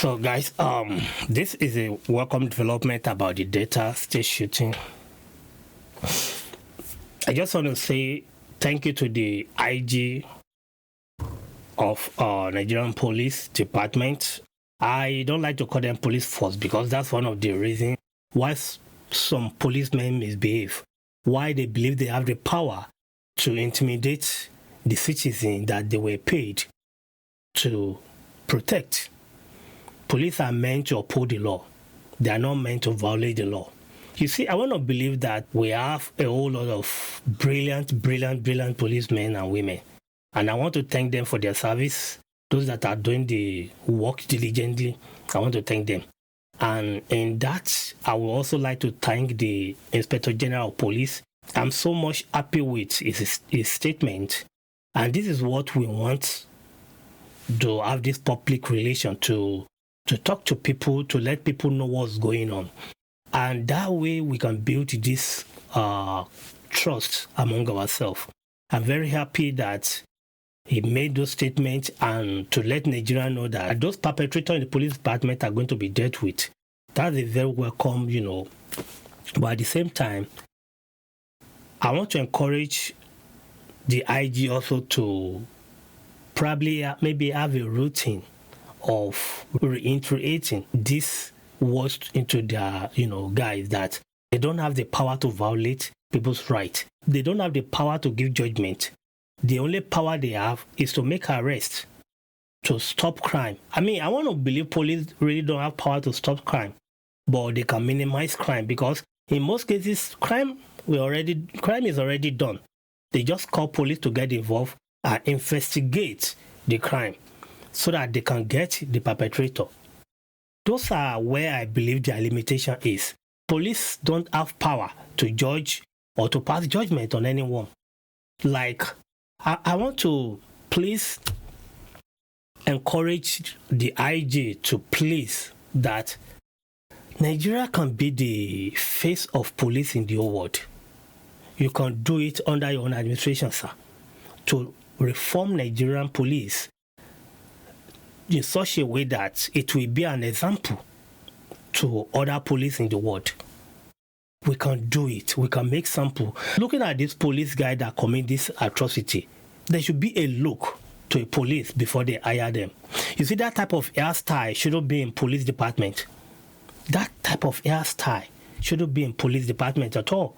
So, guys, this is a welcome development about the data state shooting. I just want to say thank you to the IG of Nigerian Police Department. I don't like to call them police force because that's one of the reasons why some policemen misbehave, why they believe they have the power to intimidate the citizens that they were paid to protect. Police are meant to uphold the law. They are not meant to violate the law. You see, I want to believe that we have a whole lot of brilliant policemen and women. And I want to thank them for their service. Those that are doing the work diligently, I want to thank them. And in that, I would also like to thank the Inspector General of Police. I'm so much happy with his statement. And this is what we want to have this public relation to talk to people, to let people know what's going on. And that way we can build this trust among ourselves. I'm very happy that he made those statements and to let Nigeria know that those perpetrators in the police department are going to be dealt with. That's a very welcome, But at the same time, I want to encourage the IG also to probably maybe have a routine of reiterating this words into their, guys, that they don't have the power to violate people's rights. They don't have the power to give judgment. The only power they have is to make arrests, to stop crime. I want to believe police really don't have power to stop crime, but they can minimize crime because in most cases, crime is already done. They just call police to get involved and investigate the crime so that they can get the perpetrator. Those are where I believe their limitation is. Police don't have power to judge or to pass judgment on anyone. Like, I want to please encourage the IG to please that Nigeria can be the face of police in the whole world. You can do it under your own administration, sir, to reform Nigerian police in such a way that it will be an example to other police in the world. We can do it. We can make sample. Looking at this police guy that commit this atrocity, there should be a look to a police before they hire them. You see, that type of hairstyle shouldn't be in police department. That type of hairstyle shouldn't be in police department at all.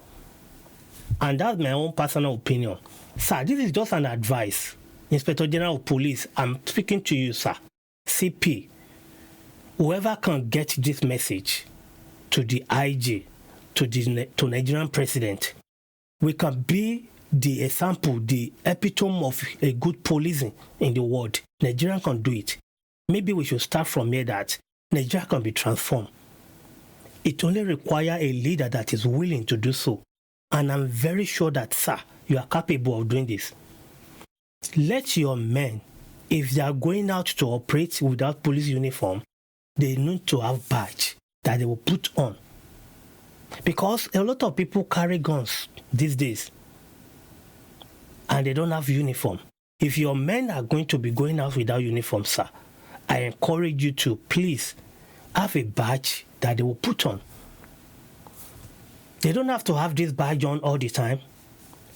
And that's my own personal opinion. Sir, this is just an advice. Inspector General of Police, I'm speaking to you, sir. CP, whoever can get this message to the IG, to Nigerian president, we can be the example, the epitome of a good policing in the world. Nigeria can do it. Maybe we should start from here that Nigeria can be transformed. It only requires a leader that is willing to do so. And I'm very sure that, sir, you are capable of doing this. Let your men, if they are going out to operate without police uniform, they need to have badge that they will put on. Because a lot of people carry guns these days and they don't have uniform. If your men are going to be going out without uniform, sir, I encourage you to please have a badge that they will put on. They don't have to have this badge on all the time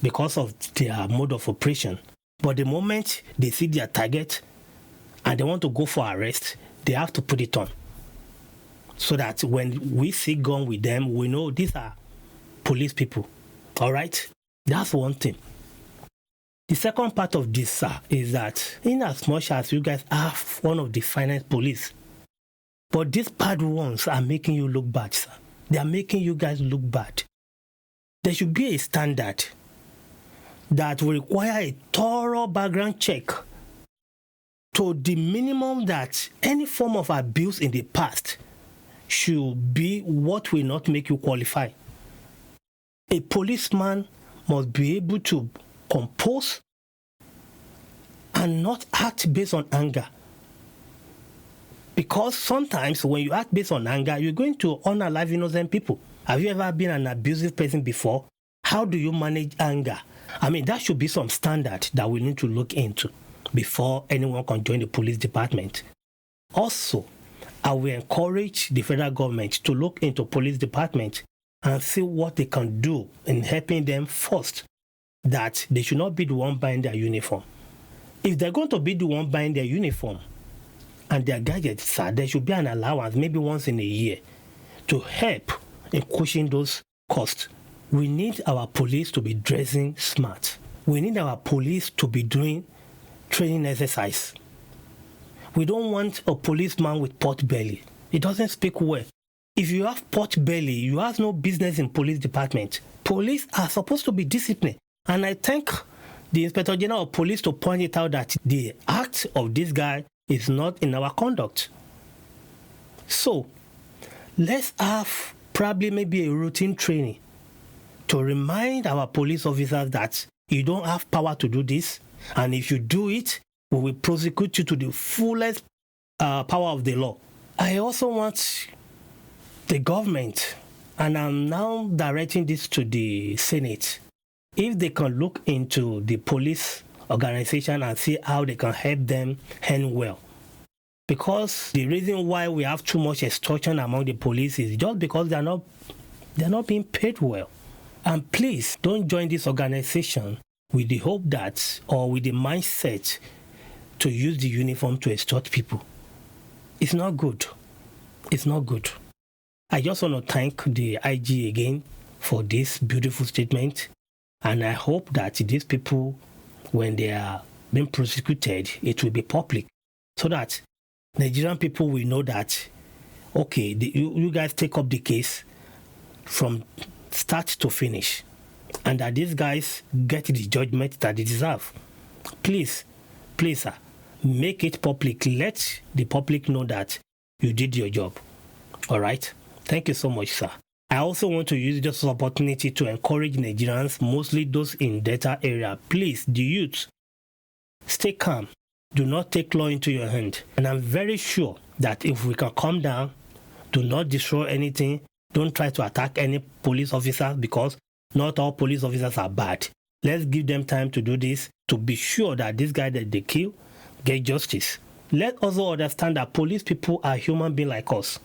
because of their mode of operation. But the moment they see their target and they want to go for arrest, they have to put it on. So that when we see gun with them, we know these are police people. All right? That's one thing. The second part of this, sir, is that in as much as you guys have one of the finest police, but these bad ones are making you look bad, sir. They are making you guys look bad. There should be a standard that will require a thorough background check to the minimum that any form of abuse in the past should be what will not make you qualify. A policeman must be able to compose and not act based on anger. Because sometimes when you act based on anger, you're going to unalive innocent people. Have you ever been an abusive person before? How do you manage anger? That should be some standard that we need to look into before anyone can join the police department. Also, I will encourage the federal government to look into police department and see what they can do in helping them first, that they should not be the one buying their uniform. If they're going to be the one buying their uniform and their gadgets, sir, there should be an allowance, maybe once in a year, to help in cushion those costs. We need our police to be dressing smart. We need our police to be doing training exercise. We don't want a policeman with pot belly. It doesn't speak well. If you have pot belly, you have no business in police department. Police are supposed to be disciplined. And I thank the Inspector General of Police to point it out that the act of this guy is not in our conduct. So, let's have probably maybe a routine training to remind our police officers that you don't have power to do this. And if you do it, we will prosecute you to the fullest power of the law. I also want the government, and I'm now directing this to the Senate, if they can look into the police organization and see how they can help them earn well. Because the reason why we have too much extortion among the police is just because they're not being paid well. And please don't join this organization with the hope that, or with the mindset to use the uniform to extort people. It's not good. It's not good. I just want to thank the IG again for this beautiful statement. And I hope that these people, when they are being prosecuted, it will be public, so that Nigerian people will know that, okay, you guys take up the case from start to finish, and that these guys get the judgment that they deserve. Please, sir, make it public. Let the public know that you did your job. All right? Thank you so much, sir. I also want to use this opportunity to encourage Nigerians, mostly those in data area. Please, the youth, stay calm. Do not take law into your hand. And I'm very sure that if we can calm down, do not destroy anything, don't try to attack any police officers, because not all police officers are bad. Let's give them time to do this, to be sure that this guy that they kill get justice. Let's also understand that police people are human beings like us.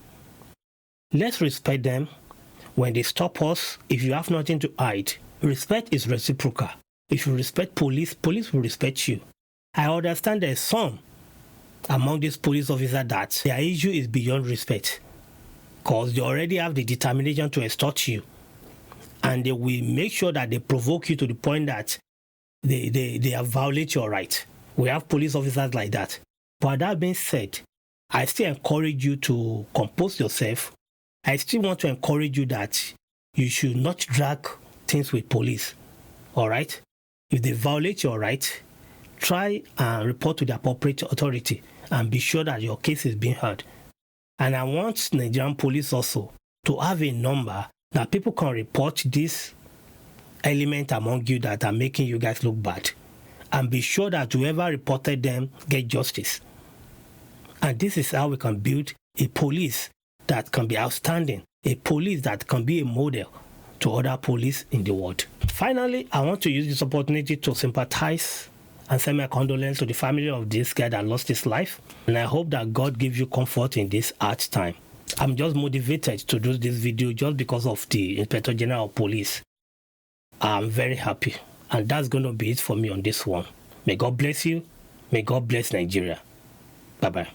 Let's respect them. When they stop us, if you have nothing to hide, respect is reciprocal. If you respect police, police will respect you. I understand there's some among these police officers that their issue is beyond respect, because they already have the determination to extort you, and they will make sure that they provoke you to the point that they violate your right. We have police officers like that. But that being said, I still encourage you to compose yourself. I still want to encourage you that you should not drag things with police. All right? If they violate your right, try and report to the appropriate authority and be sure that your case is being heard. And I want Nigerian police also to have a number that people can report this element among you that are making you guys look bad. And be sure that whoever reported them get justice. And this is how we can build a police that can be outstanding, a police that can be a model to other police in the world. Finally, I want to use this opportunity to sympathize and send my condolences to the family of this guy that lost his life. And I hope that God gives you comfort in this hard time. I'm just motivated to do this video just because of the Inspector General of Police. I'm very happy. And that's going to be it for me on this one. May God bless you. May God bless Nigeria. Bye-bye.